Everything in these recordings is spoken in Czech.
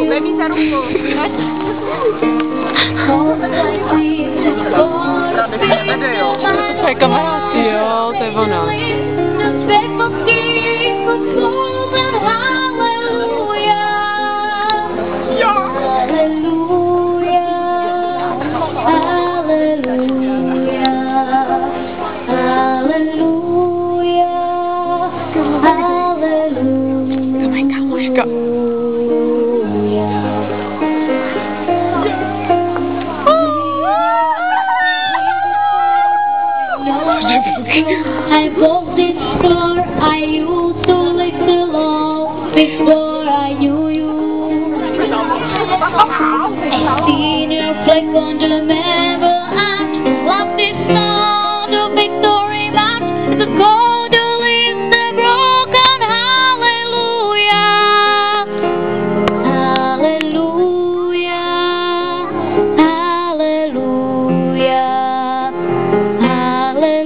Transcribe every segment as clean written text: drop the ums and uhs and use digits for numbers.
Vemi za ruku. To je kamarádi, jo, to je ona. I bought this car, I used to live alone before I knew you. I seen your flag on the member and love this song, the victory march, the gold is the broken hallelujah. Hallelujah, hallelujah.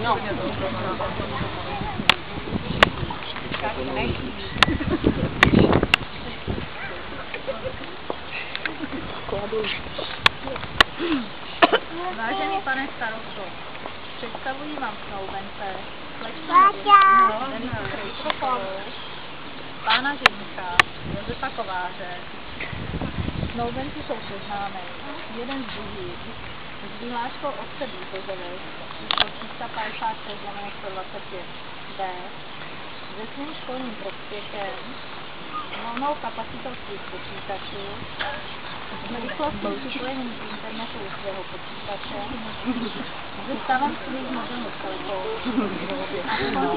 No. Vážený pane starosto, představuji vám snoubence, pána Ženíka, Josefa Kováře. Snoubenci jsou seznámeni, jeden z druhých, s vyhláškou obce Bíkozovec, číslo 356/125 B, se svým školním prospěchem, volnou kapacitou svých počítačů, s rychlostou připojením k internetu svého počítače, se stavem svých mobilních telefonů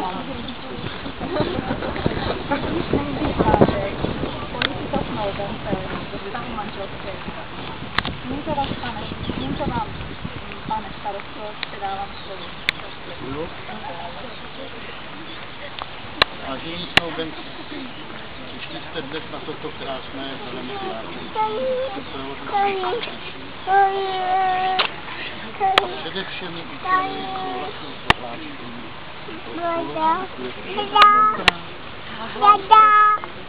a politikou snoubence do stavu manželské. Tímto vám, pane starosto, předávám slovo. Vážení snoubenci, přišli jste dnes na toto krásné zelené zvláštní. Přede všemi účelem souhlasnou prohlášení.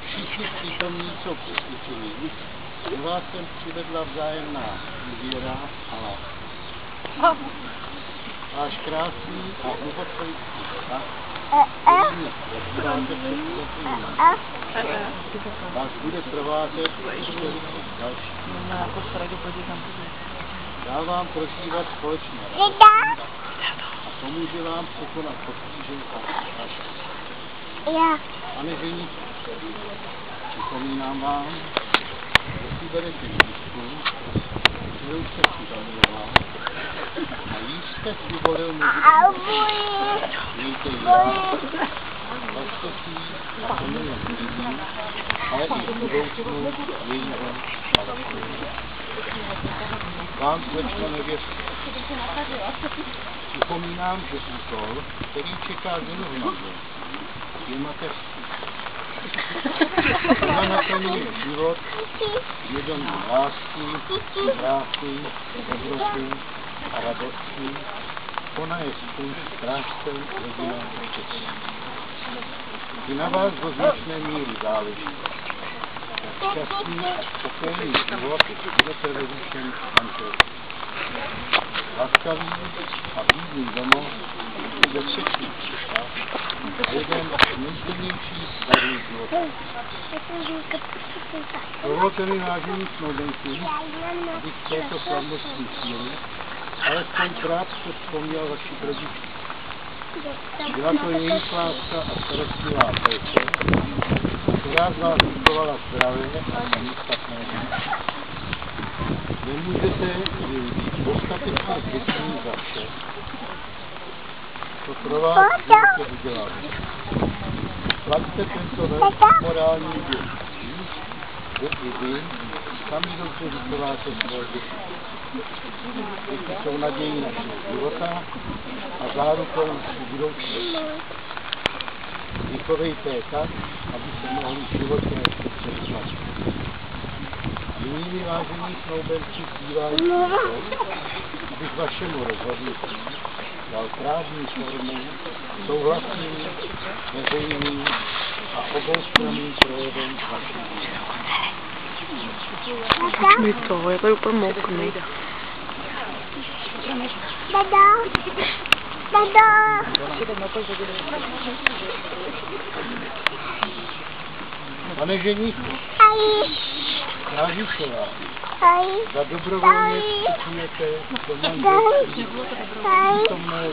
Všichni přítomní jsou přesvědčení. U vás jsem přivedla vzájemná důvěra a lásku. Váš krásný a hlubokojící vztah vás bude provázet další. Já vám prožívat společně radost a pomůže vám překonat potíže a překážky. Pane ženíčku, připomínám vám, že si berete jízku, kterou jste si zamiloval, a již jste si volil mezi mějte ji rád, vašte si a nejen lidí, ale i v budoucnu jejího šalku. Vám slečno nevěřte. Připomínám, že úkol, který čeká ženu v manželství, je mateřství. Ona naplňuje život vědomí lásky, krásy, dobroty a radosti. Ona je spolu strážcem rodinného štěstí. I na vás do značné míry záleží. Jak šťastný a spokojený život budete ve výšem manželství. Laskavý a blízný domov bude všechny čekat a jeden z nejsilnějších Dovolte mi, vážení snoubenci, abych v této slavnostní chvíli alespoň krátce vzpomněl vaši rodičku. Byla to jejich láska a starostlivá péče, která z vás vychovala zdravé a samostatné dítě. Nemůžete být dostatečně vděční za vše, co pro vás můžete udělat. Plaťte tento velký morální dluh, že i vy sami dobře vychováte své děti. Děti jsou nadějí našeho života a zárukou naší budoucnosti. Vychovejte je tak, aby se mohli v životě představit. Nyní mi, vážení snoubenci, zbývá jen to, abych vašemu rozhodnutí dal právní formu souhlasným, veřejným a oboustranným projevem vaší vůle. Už mi to, je to úplně mokrý. Pane ženíchu, rádi se vás. Za dobrovolně vstupujete do manželství přítomnou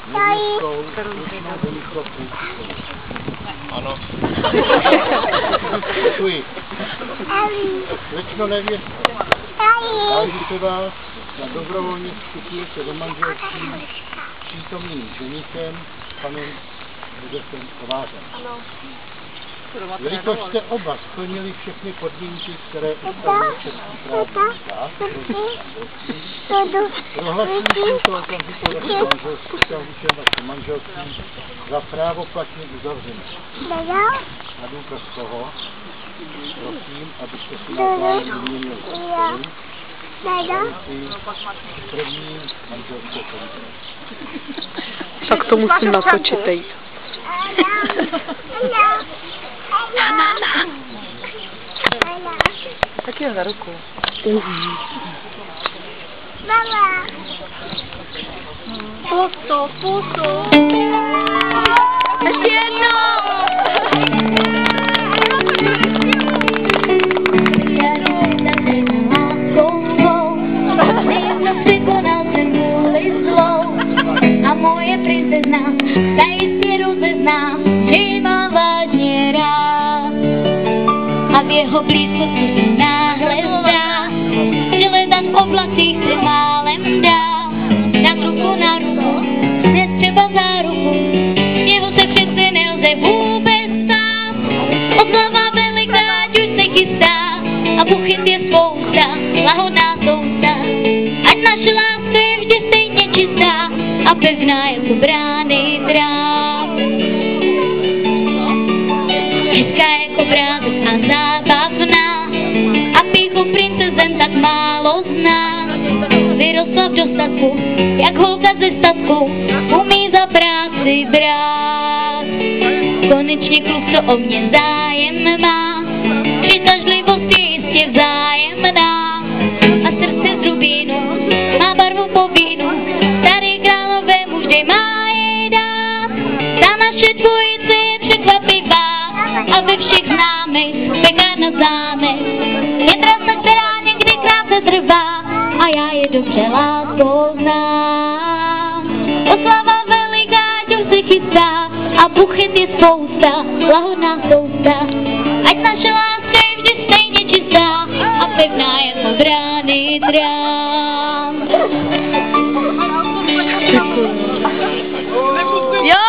nevěstou slušnou Denichovu. Ano. Děkuji. Slečno nevěsto, rádi se vás, za dobrovolně vstupujete do manželství přítomným ženichem, panem Josefem Kovářem. Jelikož jste oba splnili všechny podmínky, které ustavuje český právní řád, prohlašuji tímto okamžikem vaše manželství za právoplatně uzavřené. Na důkaz toho, prosím, abyste si navzájem vyměnili první manželské komise. Tak to musím natočit teď. Tak je za ruku. Pusu. Ještě jednou. A moje princezna ta jistě rozezná, že má vážně rád. A v jeho blízkosti se náhle zdá, že letat v oblacích se málem dá. Dát ruku na ruku, netřeba záruku, jeho se přece nelze vůbec stát. Oslava veliká, ať už se chystá, a buchyt je spousta, lahodná sousta. Ať naše láska je vždy stejně čistá a pevná jako brány drát. Hezká jako obrázek a zábavná a píchu princezen tak málo zná. Vyrostla v dostatku, jak holka ze statku, umí za práci brát. Konečně kluk, co o mě zájem má, přitažlivost je jistě vzájemná. A srdce z rubínu má barvu po vínu, starý královému vždy má jej dát. Ta naše dvojice je překvapivá a ve všech známých pekárna zámek. Je trasa, která někdy krátce trvá a já je dobře láskou znám. Oslava veliká, ať se chystá a buchyt je spousta, lahodná sousta. Ať naše láska je vždy stejně čistá a pevná jako brány drám. Jo! Jo.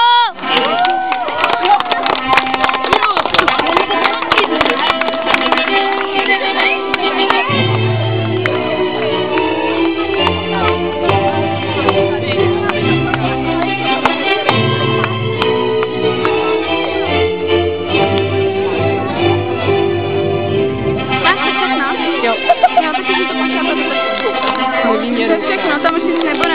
Všechno, tam už nic nebude.